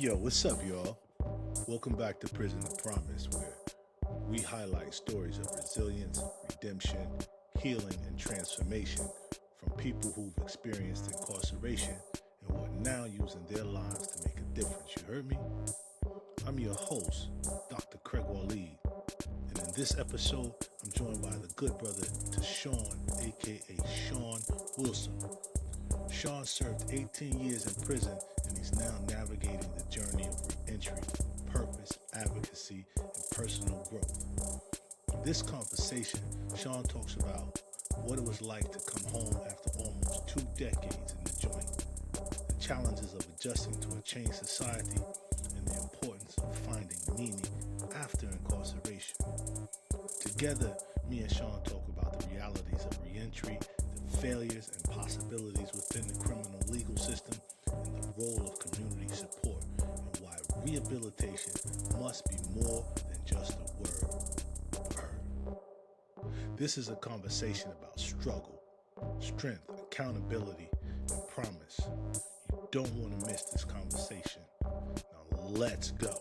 Yo, what's up, y'all? Welcome back to Prison of Promise, where we highlight stories of resilience, redemption, healing, and transformation from people who've experienced incarceration and who are now using their lives to make a difference. You heard me? I'm your host, Dr. Craig Waleed, and in this episode, I'm joined by the good brother Tashawn, aka Shawn Wilson. Shawn served 18 years in prison and he's now navigating the journey of reentry, purpose, advocacy, and personal growth. In this conversation, Shawn talks about what it was like to come home after almost 2 decades in the joint, the challenges of adjusting to a changed society, and the importance of finding meaning after incarceration. Together, me and Shawn talk about the realities of reentry, the failures and possibilities within the criminal legal system, and the role of community support, and why rehabilitation must be more than just a word heard. This is a conversation about struggle, strength, accountability, and promise. You don't want to miss this conversation. Now, let's go.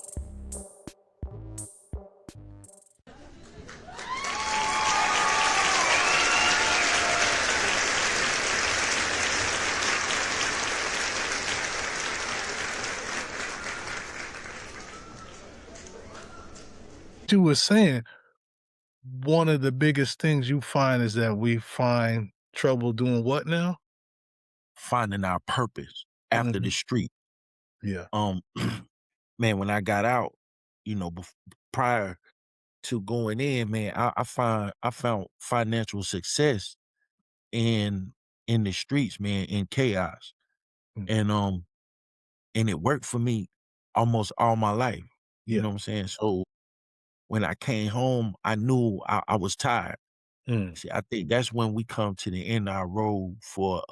You were saying one of the biggest things you find is that we find trouble doing what now? Finding our purpose after the street. Yeah. Um, man, when I got out, prior to going in, man, I found financial success in in the streets, man, in chaos, Mm. and it worked for me almost all my life. You Yeah. know what I'm saying? So when I came home, I knew I was tired. Mm. See, I think that's when we come to the end of our road for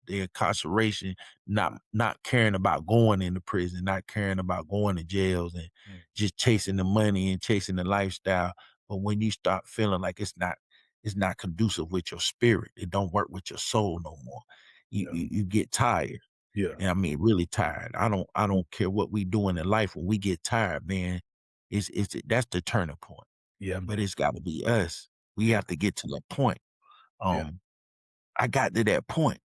the incarceration, not caring about going into prison, not caring about going to jails and Mm. just chasing the money and chasing the lifestyle. But when you start feeling like it's not conducive with your spirit, it don't work with your soul no more. You Yeah. you get tired. Yeah. And I mean really tired. I don't care what we doing in life. When we get tired, man, it's that's the turning point. Yeah, But man. it's gotta be us. We Yeah. have to get to that point. Yeah. I got to that point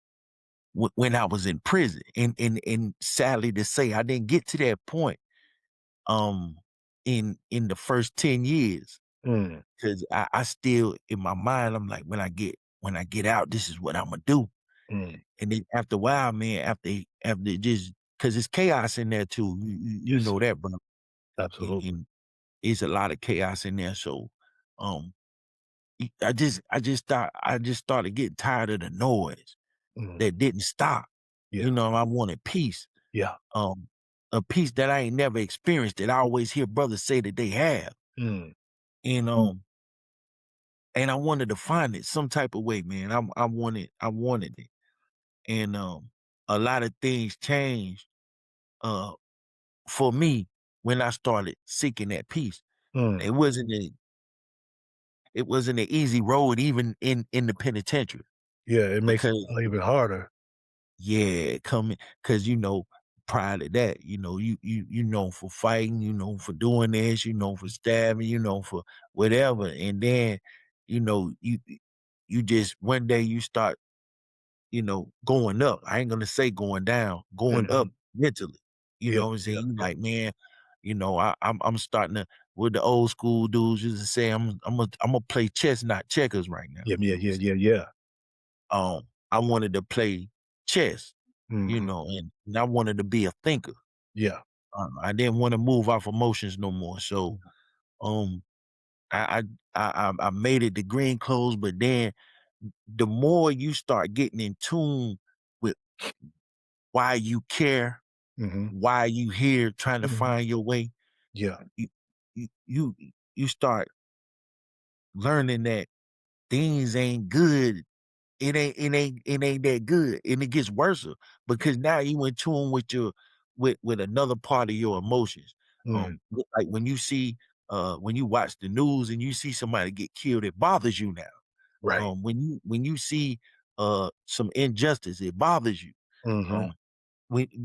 when I was in prison, and sadly to say, I didn't get to that point um in the first 10 years Mm. because I still in my mind I'm like when I get out, this is what I'm gonna do. Mm. And then after a while, man, after just because it's chaos in there too, you Yes, know that, bro. absolutely. And it's a lot of chaos in there. So um I just started getting tired of the noise Mm. that didn't stop. Yeah. I wanted peace. Yeah. Um, a peace that I ain't never experienced that I always hear brothers say that they have. Mm. And and I wanted to find it some type of way, man. I wanted it. And a lot of things changed uh for me when I started seeking that peace. Mm. It wasn't a it wasn't an easy road even in the penitentiary Yeah, it makes it because even harder. yeah, coming because prior to that, you know for fighting, you know for doing this, you know for stabbing, you know for whatever, and then you just one day you start going up. I ain't gonna say going down, going up Mhm. mentally. You Yeah. know what I'm saying? Yeah. You Yeah. like man, I'm starting to what the old school dudes used to say. I'm gonna play chess, not checkers right now. Yeah. You Yeah. know what I'm Yeah. saying? Yeah. Yeah. I wanted to play chess, Mhm. and I wanted to be a thinker. Yeah. I didn't want to move off emotions no more. So, um, I I made it to green clothes, but then the more you start getting in tune with why you care, Mhm. why you here, trying to Mhm. find your way, Yeah. you you you you start learning that things ain't good. It ain't that good, and it gets worse because now you in tune with your with another part of your emotions. Mm. Like when you watch the news and you see somebody get killed, it bothers you now. Right. When you see some injustice, it bothers you. Mhm. Um,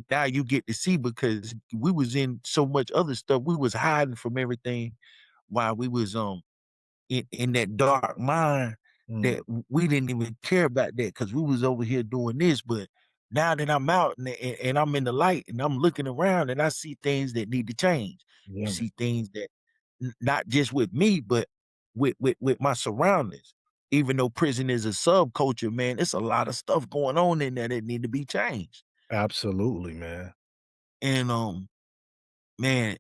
now you get to see because we was in so much other stuff. We was hiding from everything while we was in that dark mind Mm. that we didn't even care about that because we was over here doing this. But now that I'm out and I'm in the light and I'm looking around and I see things that need to change. You Yeah, man. see things that not just with me, but with my surroundings. Even though prison is a subculture, man, it's a lot of stuff going on in there that need to be changed. Absolutely, man. And man,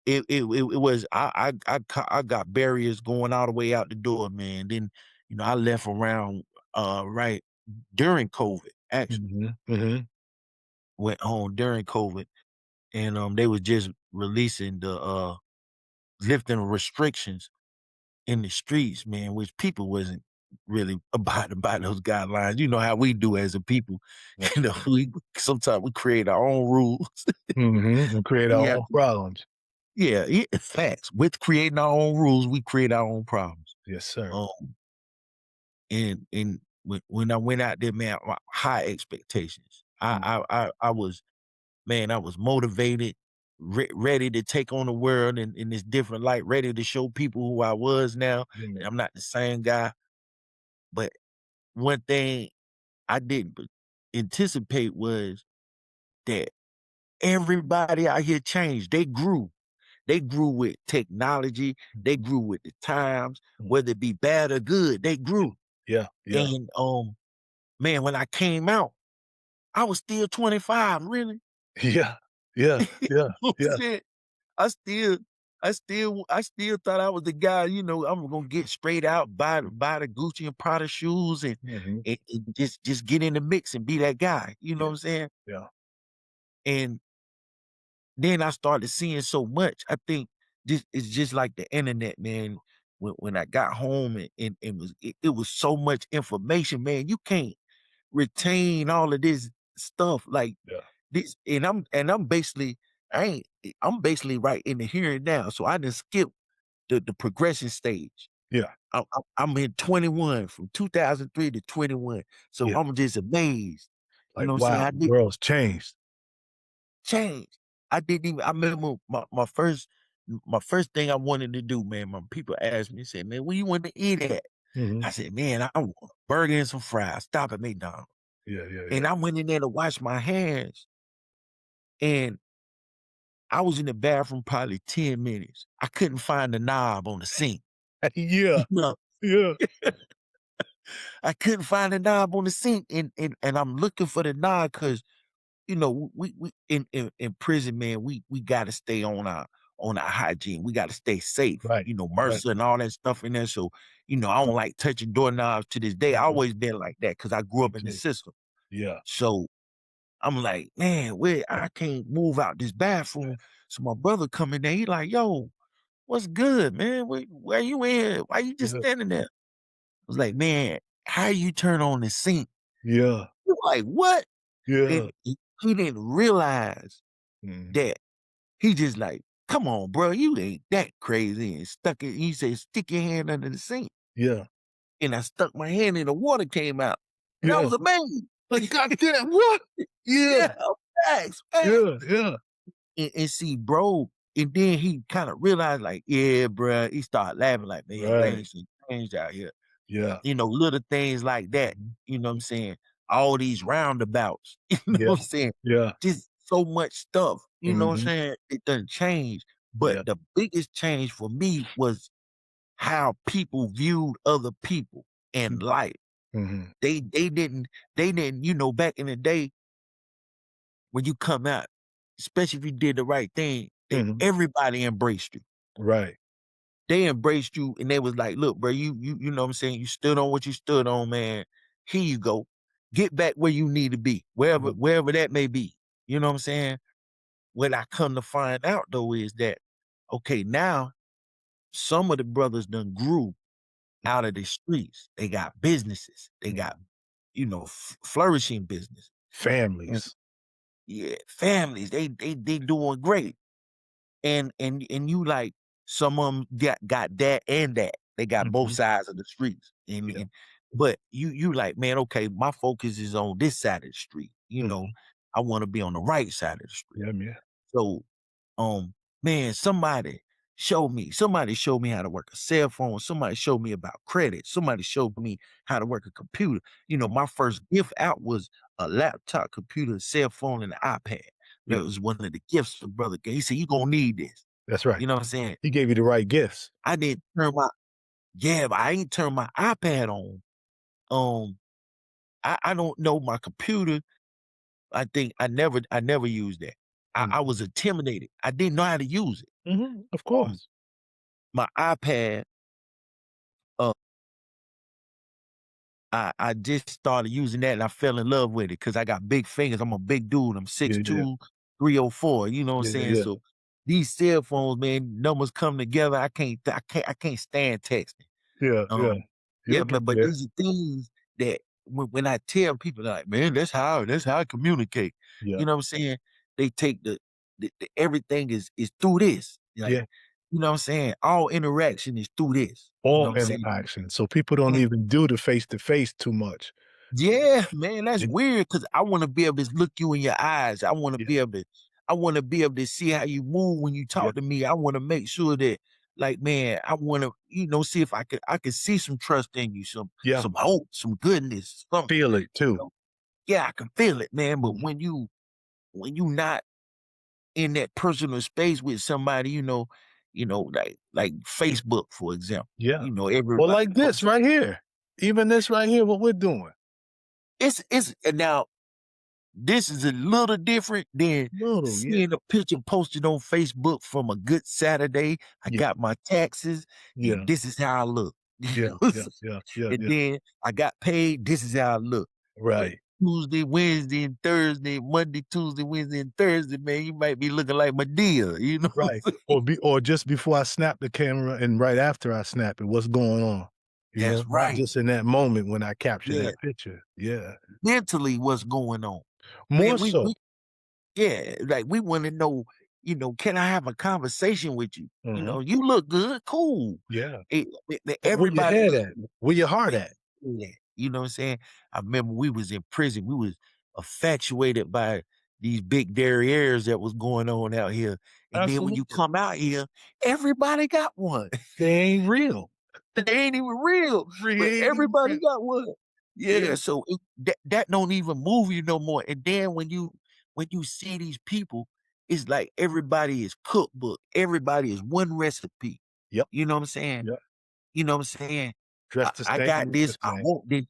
it was I got barriers going all the way out the door, man. Then, I left around right during COVID, actually. Mhm, mhm. Went home during COVID and they was just releasing the lifting restrictions in the streets, man, which people wasn't really abiding by those guidelines. You know how we do as a people. Yeah. We sometimes we create our own rules. Mhm, and create We our have own problems. Yeah, facts. With creating our own rules, we create our own problems. Yes, sir. Um, and when I went out there, man, high expectations. Mm, I was man, I was motivated, ready to take on the world in this different light, ready to show people who I was now. yeah, And I'm not the same guy, but one thing I didn't anticipate was that everybody out here changed. They grew. They grew with technology. They grew with the times, mm, whether it be bad or good. They grew. yeah, yeah, And man, when I came out, I was still 25. Really, yeah, yeah, you yeah, know what I'm yeah. saying? I still, I still thought I was the guy. I'm gonna get straight out, buy the Gucci and Prada shoes, and, Mhm, and just get in the mix and be that guy. You know yeah, what I'm saying? yeah, And then I started seeing so much. I think this is just like the internet, man. When I got home it was so much information, man. You can't retain all of this stuff like yeah, this. And I'm basically I'm basically right in the here and now. So I didn't skip the progression stage. yeah, I'm in 21 from 2003 to 21. So yeah. I'm just amazed. You Like, know what I'm saying? wow, I the did world's changed. change. I didn't even I remember my first thing I wanted to do, man. My people asked me, said, "Man, where you want to eat at?" Mhm. I said, "Man, I want a burger and some fries. Stop at McDonald's." Yeah, yeah, And yeah. I went in there to wash my hands, and I was in the bathroom probably 10 minutes. I couldn't find the knob on the sink. Yeah, You know, yeah. I couldn't find the knob on the sink, and I'm looking for the knob because we in prison, man, we gotta stay on our hygiene. We gotta stay safe. Right, right. MRSA and all that stuff in there. So, I don't like touching doorknobs to this day. I Mhm. always been like that because I grew Me up in the too. system. Yeah, So I'm like, man, where I can't move out this bathroom. So my brother come in there, he like, yo, what's good, man? Where you in? Why you just yeah, standing there? I was like, man, how you turn on the sink? yeah, He was like, what? yeah. And he didn't realize Mhm. that. He just like, "Come on, bro, you ain't that crazy," and stuck it he said, "Stick your hand under the sink," Yeah, and I stuck my hand and the water came out, and I yeah. was amazed. Like, goddamn, what? Yeah, Yeah, facts, facts. yeah, yeah. And see, bro, and then he kinda realized like, "Yeah, bruh," he started laughing like, "Man, Right. things done changed out here." Yeah. Little things like that, Mhm. you know what I'm saying? All these roundabouts, you know Yeah, what I'm saying? yeah. Just so much stuff, you know what I'm Mhm. saying? It done changed, Yeah. but the biggest change for me was how people viewed other people and Mm, life. mhm, They didn't, back in the day when you come out, especially if you did the right thing, mhm. everybody embraced you. Right. They embraced you and they was like, look, bro, you know what I'm saying? You stood on what you stood on, man. Here you go. Get back where you need to be, wherever Mhm, wherever that may be. You know what I'm saying? What I come to find out though is that okay, now some of the brothers done grew out of the streets. They got businesses. They got, mhm. flourishing business. And Families. yeah, families. They doing great. And you like some of them got that and that. They got both Mhm. sides of the streets. Yeah. But you like, man, okay, my focus is on this side of the street. Mhm. I want to be on the right side of the street. Yeah, man. So, um, man, somebody showed me how to work a cell phone. Somebody showed me about credit. Somebody showed me how to work a computer. My first gift out was a laptop, computer, cell phone, and an iPad. Yeah, That was one of the gifts the brother gave. He said, "You gonna need this." that's right. You know what I'm saying? He gave you the right gifts. I didn't turn my Yeah, but I ain't turn my iPad on. Um, I don't know my computer. I think I never used that. I Mhm. was intimidated. I didn't know how to use it. Mhm, of Um, course. my iPad, uh, I just started using that and I fell in love with it because I got big fingers. I'm a big dude. I'm Yeah, yeah. 6'2", 304. You know what I'm Yeah, saying? yeah. So these cell phones, man, numbers come together. I can't stand texting. Yeah, yeah. Um, You'll yeah, get but there. these are things that when I tell people, they're like, man, that's how I communicate. Yeah, You know what I'm saying? They take the everything is through this. Like, yeah. you know what I'm saying? All interaction is through this. You know All what I'm saying? interaction. So people don't even do the face to face too much. Yeah, man, that's It weird because I wanna be able to look you in your eyes. Yeah, I wanna be able to see how you move when you yeah, talk to me. I wanna make sure that, like, man, I wanna, see if I could see some trust in you, some yeah. some hope, some goodness, something. Feel it You too. know? Yeah, I can feel it, man. But Mhm. when you not in that personal space with somebody, like Facebook, for example. Yeah. Well, Everybody like this posts. right here. Even this right here, what we're doing. It's and now this is a little different than Little, yeah. seeing a picture posted on Facebook from a good Saturday. I Yeah, got my taxes, and yeah, this is how I look. yeah, yeah, yeah, yeah, And yeah. then I got paid. This is how I look. But Right, Tuesday, Wednesday, and Thursday, Monday, Tuesday, Wednesday, and Thursday, man, you might be looking like Medea, you know? right. Or just before I snap the camera and right after I snap it, what's going on? That's Not right. just in that moment when I capture Yeah. that picture. Yeah. Mentally, what's going on? More Man, we so. we yeah, like we want to know, can I have a conversation with you? Mhm. You look good, cool. Yeah. But where your Everybody head look at? Where your heart good. at? Yeah, you know what I'm saying? I remember we was in prison. We was infatuated by these big derrieres that was going on out here. And then when you Absolutely. come out here, everybody got one. They ain't real. They ain't even real, but Ain't even everybody real. got one. Yeah. Yeah, so that don't even move you no more. And then when you see these people, it's like everybody is cookbook. Everybody is one recipe. Yep. You know what I'm saying? Yep. You know what I'm saying? I, Dressed the I same, got look the this. I same. want this.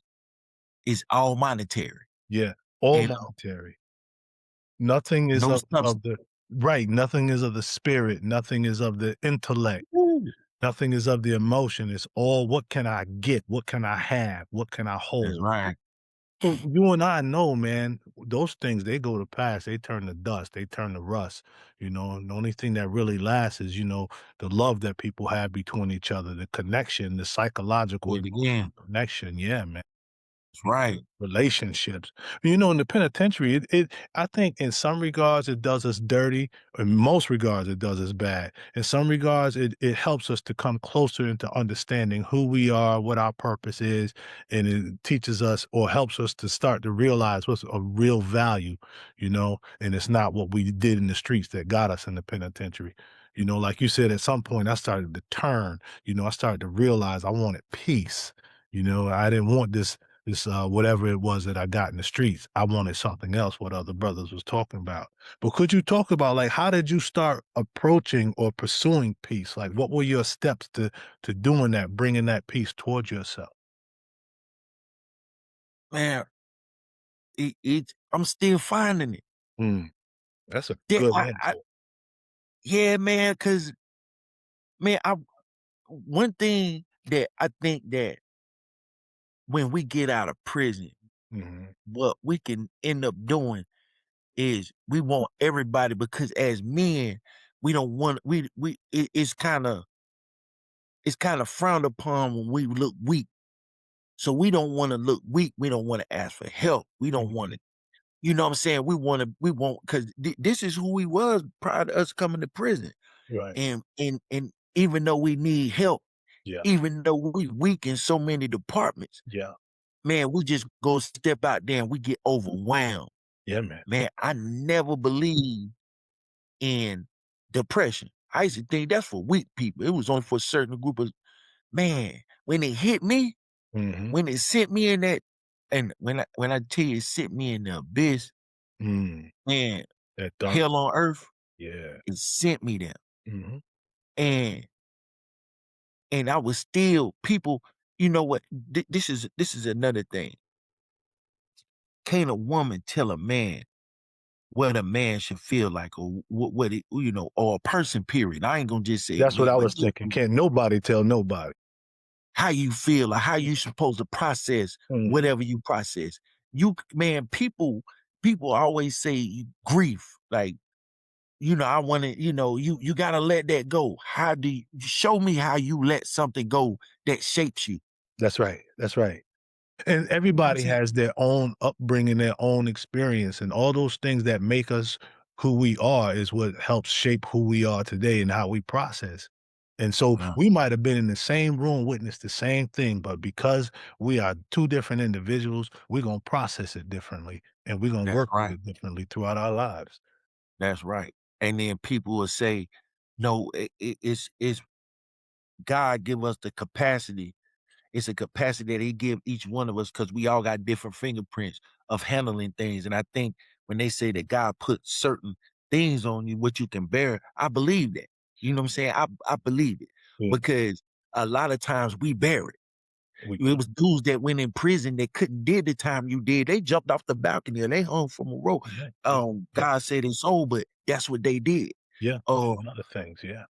It's all monetary Yeah. All and monetary. Nothing is no of substance. the right, nothing is of the spirit, nothing is of the intellect, Woo. nothing is of the emotion. It's all what can I get? What can I have? What can I That's hold? right. So you and I know, man, those things they go to pass, they turn to dust, they turn to rust. And the only thing that really lasts is, the love that people have between each other, the connection, the psychological Do it again. connection. Yeah, man. That's right. Relationships. In the penitentiary, I think in some regards it does us dirty. In most regards, it does us bad. In some regards, it helps us to come closer into understanding who we are, what our purpose is, and it teaches us or helps us to start to realize what's a real value, and it's not what we did in the streets that got us in the penitentiary. Like you said, at some point I started to turn, I started to realize I wanted peace. I didn't want this whatever it was that I got in the streets. I wanted something else, what other brothers was talking about. But could you talk about, like, how did you start approaching or pursuing peace? Like, what were your steps to doing that, bringing that peace towards yourself? Man, I'm still finding it. Mm, that's a Yeah, good answer. yeah, man, because man, one thing that I think that when we get out of prison, Mhm. what we can end up doing is we want everybody because as men, we don't want it's kind of frowned upon when we look weak. So we don't want to look weak. We don't want to ask for help. We don't want Mhm. to, you know what I'm saying? We want because this is who we was prior to us coming to prison. Right. And even though we need help, Yeah. even though we weak in so many departments, Yeah. man, we just go step out there and we get overwhelmed. Yeah, man. Man, I never believed in depression. I used to think that's for weak people. It was only for a certain group of man. When it hit me, Mhm. when it sent me in that, and when I tell you it sent me in the abyss, Mm. man, That dark. hell on earth, Yeah. it sent me there. Mhm. And I was still people, you know what? This is another thing. Can't a woman tell a man what a man should feel like, or what it, or a person, period. I ain't gonna just say That's what man, I but was thinking. Can't nobody tell nobody. how you feel or how you supposed to process Mhm. whatever you process. Man, people always say grief, like, I want to, you got to let that go. How do you show me how you let something go that shapes you? That's right. That's right. And You know what I'm everybody saying? has their own upbringing, their own experience, and all those things that make us who we are is what helps shape who we are today and how we process. And so Yeah, we might have been in the same room, witnessed the same thing, but because we are two different individuals, we're going to process it differently and we're going to that's work with right. it differently throughout our lives. That's right. And then people will say, no, it's God give us the capacity. It's a capacity that he give each one of us because we all got different fingerprints of handling things. And I think when they say that God put certain things on you, what you can bear, I believe that. You know what I'm saying? I believe it Yeah, because a lot of times we bear it. we It could. was dudes that went in prison that couldn't did the time you did. They jumped off the balcony and they hung from a rope. Yeah, yeah, yeah, God said it's over, but that's what they did. yeah. Uh, And other things. Yeah,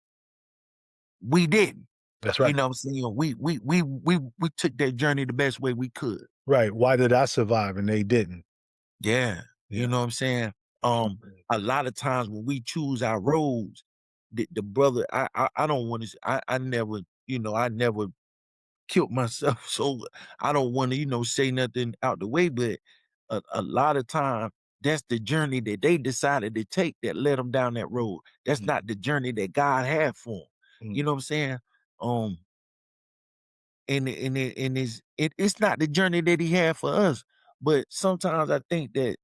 we didn't. that's You right. know what I'm saying? We took that journey the best way we could. Right. Why did I survive and they didn't? Yeah, Yeah. you know what I'm saying? Mhm. A lot of times when we choose our roads, the brother, I don't want to. I never, I never killed myself, so I don't want to, say nothing out the way. But a lot of time, that's the journey that they decided to take that led them down that road. That's not the journey that God had for them. You Mhm. know what I'm saying? Um, it's not the journey that He had for us. But sometimes I think that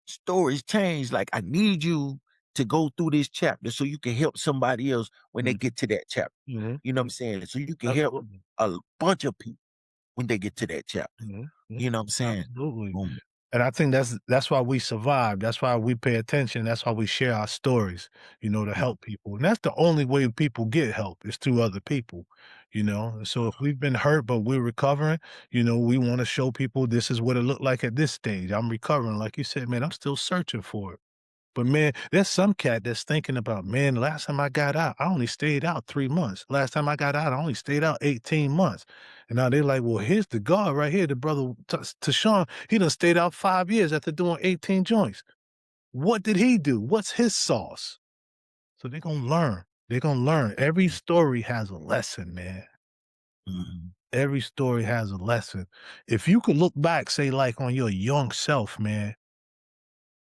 stories change. Like, I need you to go through this chapter so you can help somebody else when they Mhm. get to that chapter. Mhm. You know what I'm saying? So you can help Absolutely. a bunch of people when they get to that chapter. Mhm. Mhm. You know what I'm saying? Absolutely. Um, And I think that's why we survive. That's why we pay attention. That's why we share our stories, to yeah, help people. And that's the only way people get help is through other people. And so if we've been hurt but we're recovering, we want to show people this is what it looked like at this stage. I'm recovering. Like you said, man, I'm still searching for it. But man, there's some cat that's thinking about, man, last time I got out, I only stayed out 3 months. Last time I got out, I only stayed out 18 months. And now they're like, well, here's the guard right here, the brother Tashawn. He done stayed out 5 years after doing 18 joints. What did he do? What's his sauce? So they're gonna learn. They're gonna learn. Every story has a lesson, man. mhm. Every story has a lesson. If you could look back, say, like on your young self, man,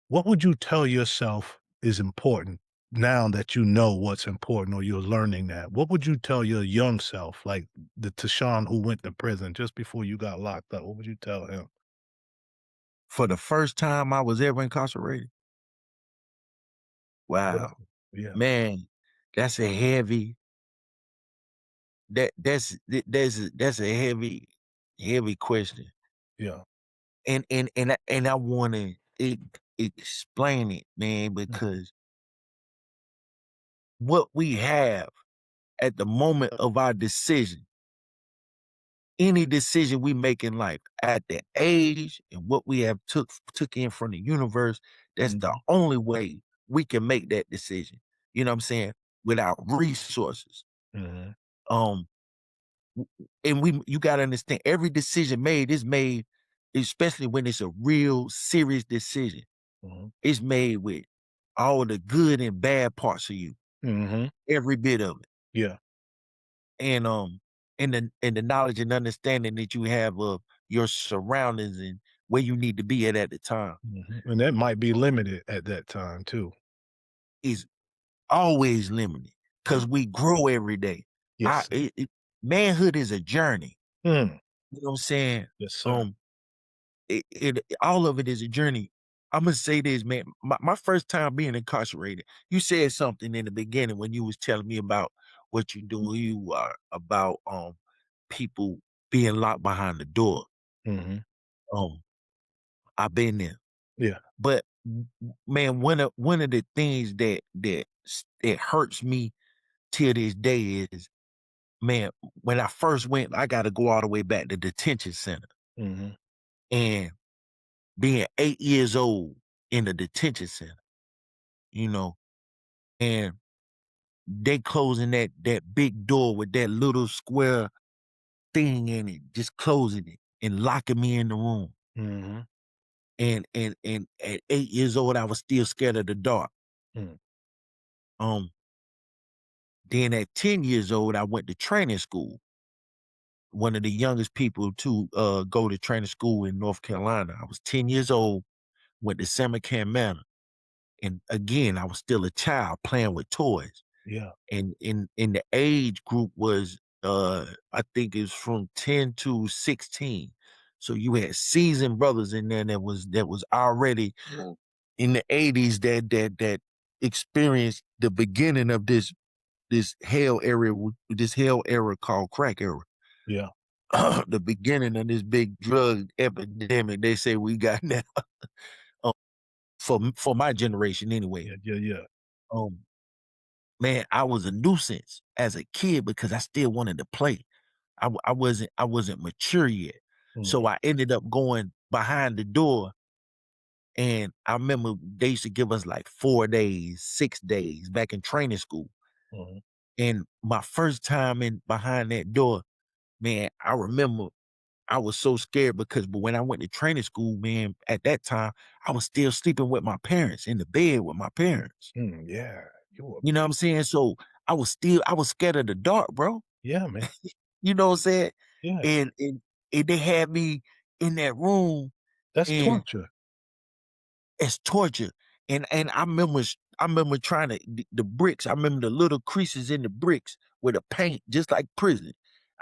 what would you tell yourself is important now that you know what's important or you're learning that? What would you tell your young self, like the Tashawn who went to prison just before you got locked up? What would you tell him? For the first time I was ever incarcerated, What? wow, Yeah, man, that's a heavy that's a heavy question. yeah. And I want to explain it, man, Mm, because what we have at the moment of our decision, any decision we make in life, at the age and what we have took in from the universe, that's the mhm, only way we can make that decision. You know what I'm saying? Without resources. mhm, Um, and you gotta understand every decision made is made, especially when it's a real serious decision. mhm, It's made with all the good and bad parts of you, mhm. every bit of it. Yeah. And the knowledge and understanding that you have of your surroundings and where you need to be at the time Mhm. And that might be limited at that time too. is always limited Yeah. because we grow every day. I Yes. Manhood is a journey. Mm. You know what I'm saying? Yes, sir. Um, all of it is a journey. Imma say this, man. My first time being incarcerated, you said something in the beginning when you was telling me about what you do, you are about, people being locked behind the door. Mhm. Um, I've been there. Yeah. But man, one of the things that hurts me till this day is, man, when I first went, I gotta go all the way back to detention center. Mhm. And being 8 years old in the detention center, you know, and they closing that big door with that little square thing in it, just closing it and locking me in the room. Mhm. And at 8 years old, I was still scared of the dark. Mm. Um, then at 10 years old, I went to training school. One of the youngest people to go to training school in North Carolina. I was 10 years old, went to Samarkand Manor. And again, I was still a child playing with toys. Yeah. And in the age group was I think it's from 10 to 16. So you had seasoned brothers in there that was already in the 80s that experienced the beginning of this hell era called crack era. Yeah. The beginning of this big drug epidemic they say we got now. um, for my generation anyway. Yeah, yeah, yeah. Um, man, I was a nuisance as a kid because I still wanted to play. I wasn't mature yet. Mm. So I ended up going behind the door, and I remember they used to give us like 4 days, 6 days back in training school. Mhm. And my first time in behind that door, man, I remember I was so scared but when I went to training school, man, at that time, I was still sleeping with my parents in the bed with my parents. Mm, yeah. You were You know what I'm saying? So I was scared of the dark, bro. yeah, man. You know what I'm saying? Yeah. And they had me in that room That's and torture. as torture. And I remember trying to the bricks. I remember the little creases in the bricks with a paint, just like prison.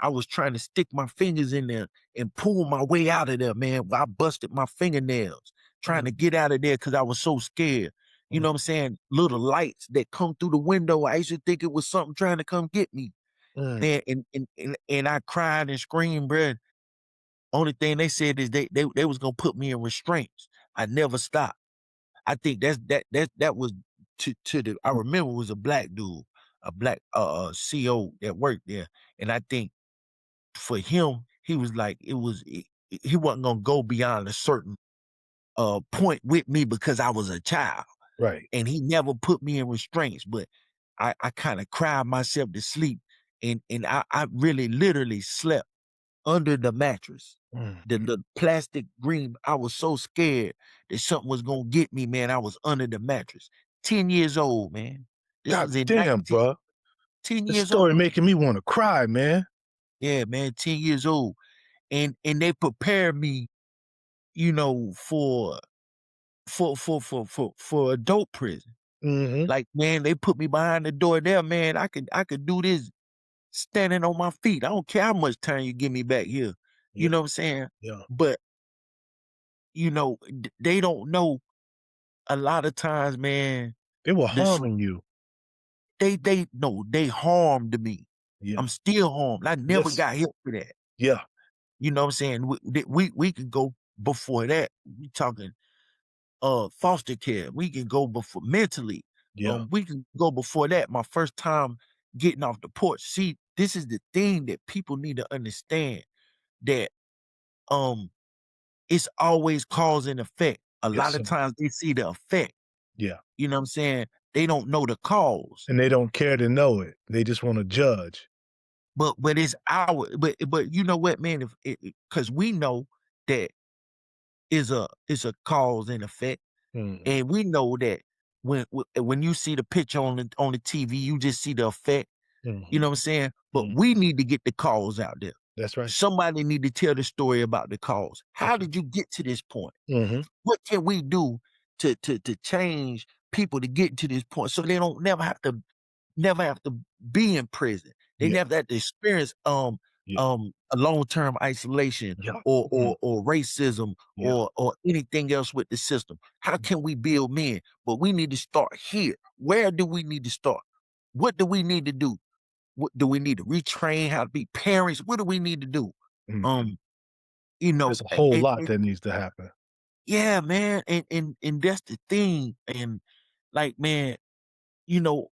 I was trying to stick my fingers in there and pull my way out of there, man. I busted my fingernails trying Mm, to get out of there because I was so scared. You mm, know what I'm saying? Little lights that come through the window. I used to think it was something trying to come get me. mm, Man, and I cried and screamed, bruh. Only thing they said is they was gonna put me in restraints. I never stopped. I think that was to the I remember it was a black dude, a black CO that worked there. And I think for him, he was like, he wasn't gonna go beyond a certain point with me because I was a child. right. And he never put me in restraints, but I kind of cried myself to sleep. And I really literally slept under the mattress. Mm. The plastic green, I was so scared that something was gonna get me, man. I was under the mattress. 10 years old, man. This God was in damn, 19 bro. 10 This years old. story making me wanna cry, man. Yeah, man, 10 years old. And they prepared me, for adult prison. Mhm. Like, man, they put me behind the door there, man. I could do this standing on my feet. I don't care how much time you give me back here. You Yeah, know what I'm saying? yeah. But they don't know a lot of times, man, They were this harming you. they no, they harmed me. Yeah. I'm still harmed. I never Yes. got help for that. Yeah. You know what I'm saying? We could go before that. We talking foster care. We can go before mentally. Yeah. We can go before that. My first time getting off the porch. See, this is the thing that people need to understand that um it's always cause and effect. A Yes, lot of sir. times they see the effect. Yeah. You know what I'm saying? They don't know the cause. And they don't care to know it. They just wanna judge. But it's our but you know what, man? If it because we know that is a cause and effect, Mhm. and we know that when you see the picture on the TV, you just see the effect. You Mhm. know what I'm saying? But Mhm. we need to get the cause out there. That's right. Somebody need to tell the story about the cause. How That's right. did you get to this point? Mhm. What can we do to change people to get to this point so they don't never have to be in prison. They Yeah. never have to experience Yeah. a long-term isolation Yeah. or Mhm. or racism Yeah. or anything else with the system. How can we build men? But we need to start here. Where do we need to start? What do we need to do? What do we need to retrain how to be parents? What do we need to do? Mhm. Um, you know, There's a whole lot that needs to happen. yeah, man, and that's the thing. And like, man,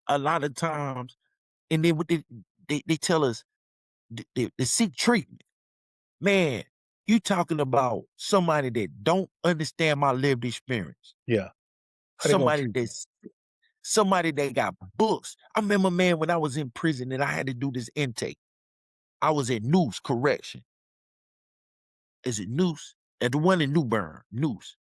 a lot of times, and then what they tell us to seek treatment. Man, you talking about somebody that don't understand my lived experience. Yeah. How they gonna Somebody treat you? that's somebody that got books. I remember, man, when I was in prison and I had to do this intake. I was at Noose Correction. Is it Noose? At the one in New Bern, Noose.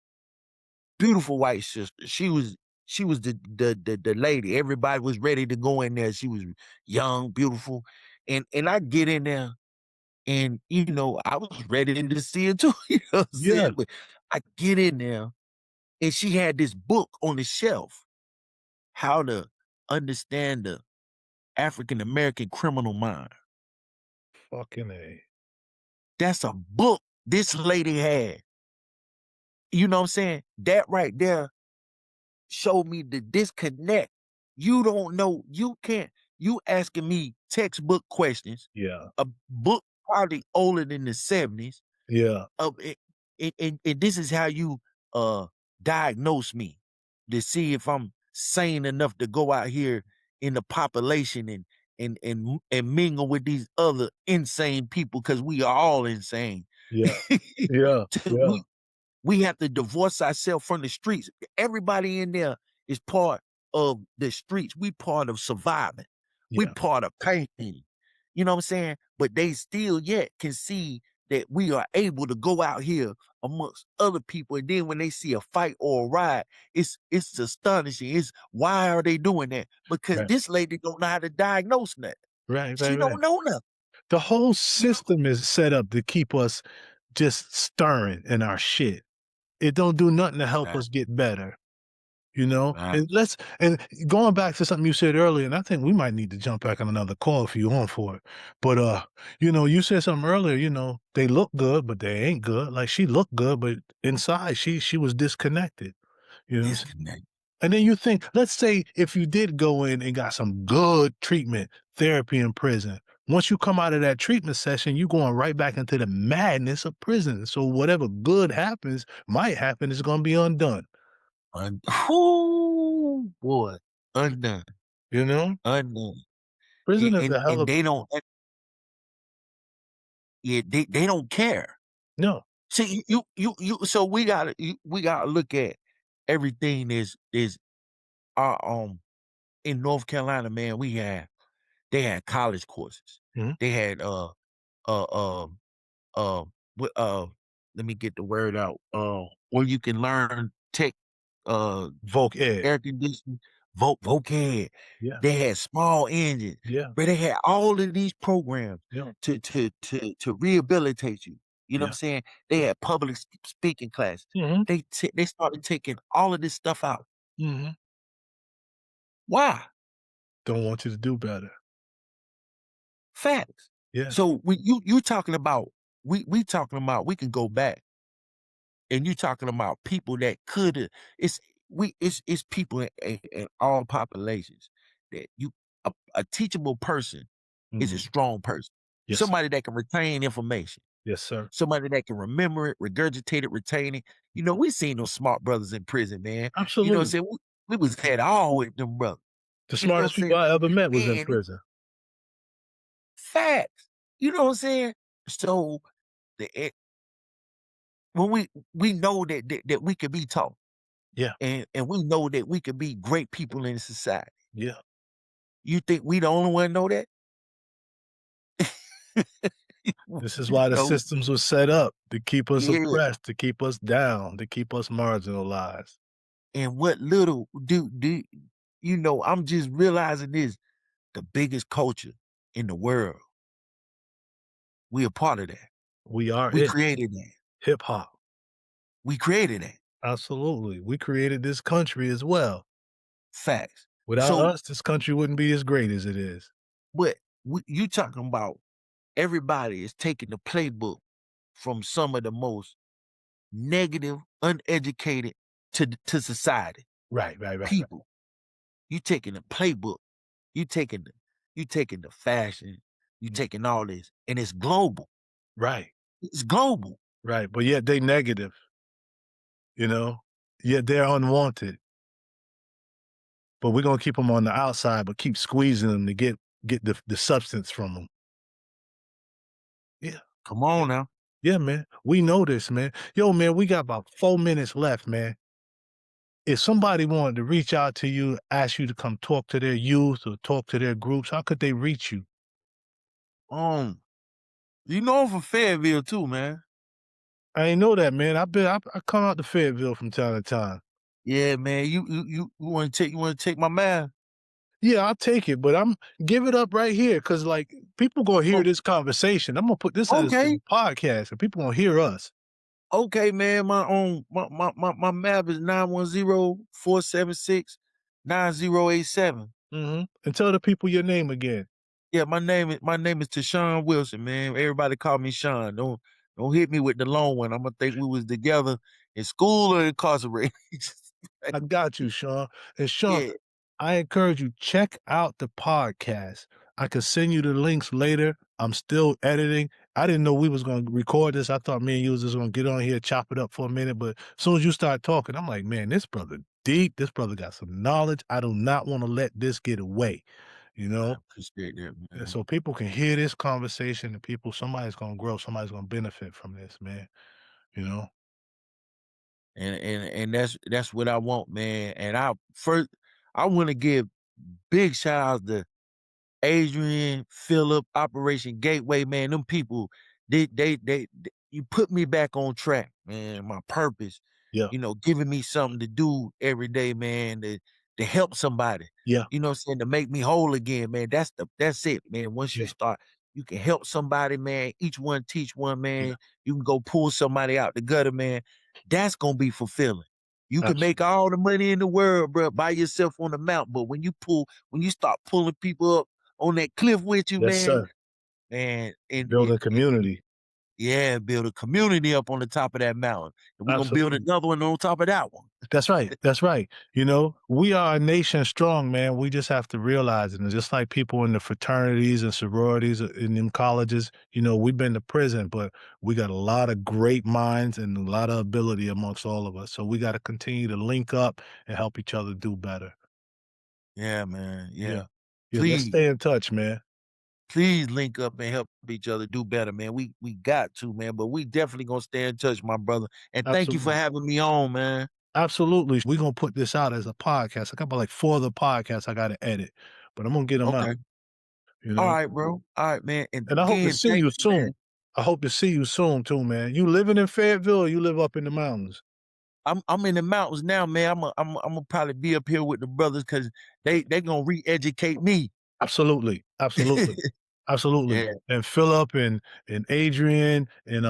Beautiful white sister. She was the lady. Everybody was ready to go in there. She was young, beautiful. And I get in there and I was ready to see it too. You know what I'm Yeah. saying? But I get in there and she had this book on the shelf, How to Understand the African American Criminal Mind. Fucking A. That's a book this lady had. You know what I'm saying? That right there showed me the disconnect. You don't know, you asking me textbook questions, Yeah. a book probably older than the 70s. Yeah. Of it, and this is how you diagnose me to see if I'm sane enough to go out here in the population and mingle with these other insane people because we are all insane. Yeah. Yeah. To- Yeah. we have to divorce ourselves from the streets. Everybody in there is part of the streets. We part of surviving. We Yeah. part of pain. You know what I'm saying? But they still yet can see that we are able to go out here amongst other people. And then when they see a fight or a riot, it's astonishing. It's why are they doing that? Because Right. this lady don't know how to diagnose nothing. Right, She right, right. don't know nothing. The whole You know? system is set up to keep us just stirring in our shit. It don't do nothing to help Right, us get better, you know? right. And going back to something you said earlier, and I think we might need to jump back on another call if you on for it. But you said something earlier, they look good, but they ain't good. Like she looked good, but inside she was disconnected. You know what I'm saying? Disconnect. And then you think, let's say if you did go in and got some good treatment, therapy in prison, once you come out of that treatment session, you going right back into the madness of prison. So whatever good happens, might happen, is going to be undone. Ooh, boy, undone, You know, undone. prison And is and a hell and of they don't yeah, they don't care. no. See, so we gotta look at everything is our in North Carolina, man, they had college courses. Mhm. They had uh um uh what let me get the word out. Where you can learn tech uh Volk Ed. air conditioning, vocab. Yeah, They had small engines, yeah, but they had all of these programs yeah, to rehabilitate you. You know what I'm yeah. saying? They had public speaking classes. Hmm. They started taking all of this stuff out. Hmm. Why? Don't want you to do better. Facts. Yeah, So when you talking about we talking about we can go back and you talking about people that could have it's people in all populations that a teachable person is a mhm. strong person. Yes, sir. Somebody that can retain information, Yes, sir. somebody that can remember it, regurgitate it, retain it. We seen those smart brothers in prison, man. You know what I'm Absolutely. saying? We was had all with them brothers. The You know what I'm smartest people saying? I ever met was in Man, prison. facts. You know what I'm saying? So the when we know that we can be taught Yeah, and we know that we can be great people in society. yeah. You think we the only one know that? This is You why the know, systems were set up to keep us yeah. oppressed, to keep us down, to keep us marginalized. And what little do I'm just realizing this, the biggest culture in the world. We a part of that. We are We it. created that. Hip hop. We created that. Absolutely. We created this country as well. Facts. Without So us, this country wouldn't be as great as it is. but you talking about everybody is taking the playbook from some of the most negative, uneducated to society Right. people. You taking the playbook, you taking the fashion, you taking all this, and it's global. Right. It's global. Right. But yet they negative, you know? Yet they're unwanted. But we're gonna keep them on the outside, but keep squeezing them to get the substance from them. Yeah. Come on now. Yeah, man. We know this, man. Yo, man, we got about 4 minutes left, man. If somebody wanted to reach out to you, ask you to come talk to their youth or talk to their groups, how could they reach you? You know I'm from Fayetteville too, man. I ain't know that, man. I come out to Fayetteville from time to time. Yeah, man. You want to take my man? Yeah, I'll take it, but I'm give it up right here because like people gonna hear Oh, this conversation. I'm gonna put this as okay. a podcast and people gonna hear us. Okay, man. My map is 910-476-9087. And tell the people your name again. Yeah, my name is Tashawn Wilson, man. Everybody call me Shawn. Don't hit me with the long one. I'm gonna think we was together in school or incarcerated. I got you, Shawn. And Shawn, Yeah. I encourage you, check out the podcast. I can send you the links later. I'm still editing. I didn't know we was going to record this. I thought me and you was just going to get on here, chop it up for a minute. But as soon as you start talking, I'm like, man, this brother deep. This brother got some knowledge. I do not want to let this get away, you I know? appreciate that, And man. so people can hear this conversation and somebody's going to grow. Somebody's going to benefit from this, man, you know? And that's what I want, man. And I want to give big shout out to Adrian, Phillip, Operation Gateway, man. Them people, they you put me back on track, man. My purpose, Yeah. giving me something to do every day, man, to help somebody. Yeah. You know what I'm saying? To make me whole again, man. That's it, man. Once you Yeah. start, you can help somebody, man. Each one teach one, Yeah. man. You can go pull somebody out the gutter, man. That's gonna be fulfilling. You can make Absolutely. all the money in the world, bro, by yourself on the mountain. But when you start pulling people up on that cliff with you, Yes, man, sir. Building and community. yeah, build a community up on the top of that mountain. And we're gonna build Absolutely. another one on top of that one. That's right. That's right. You know, we are a nation strong, man. We just have to realize it. And just like people in the fraternities and sororities in them colleges, we've been to prison, but we got a lot of great minds and a lot of ability amongst all of us. So we got to continue to link up and help each other do better. Yeah, man. Yeah. Yeah. Yeah. Let's Please, stay in touch, man. please link up and help each other do better, man. We got to, man. But we definitely gonna stay in touch, my brother. And thank you for Absolutely. having me on, man. Absolutely. We're going to put this out as a podcast. I got about like 4 other podcasts I got to edit, but I'm going to get them out, Okay. you All know? right, bro. All right, man. And And I hope to again, see thank you you, man. soon. I hope to see you soon too, man. You living in Fayetteville or you live up in the mountains? I'm in the mountains now, man. I'm gonna probably be up here with the brothers because they gonna re-educate me. Absolutely. Absolutely. Absolutely. Yeah, And Philip and Adrian and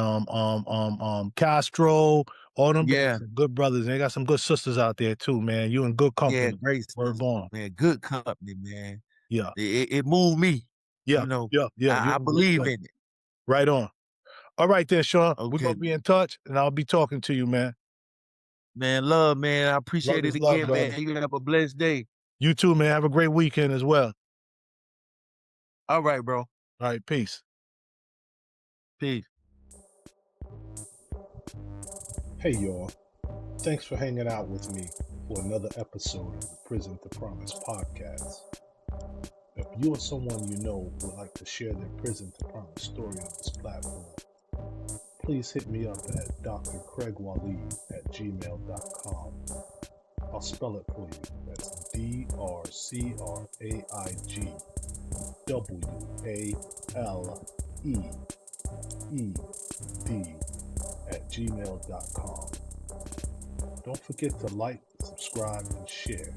Castro, all them brothers, yeah, some good brothers. They got some good sisters out there too, man. You in good yeah. company. Great Word sisters, born. man. Good company, man. Yeah. It moved me. Yeah. Yeah. You're I in a good believe place. in it. Right on. All right then, Shawn. We're Okay, gonna be in touch and I'll be talking to you, man. man. Love, man. I Love appreciate it is love, again, man. brother. You have a blessed day. You too, man. Have a great weekend as well. All right, bro. All right, peace. Peace. Hey, y'all. Thanks for hanging out with me for another episode of the Prison to Promise podcast. If you or someone you know would like to share their Prison to Promise story on this platform, please hit me up at drcraigwaleed@gmail.com. I'll spell it for you. That's DrCraigWaleed@gmail.com. Don't forget to like, subscribe, and share.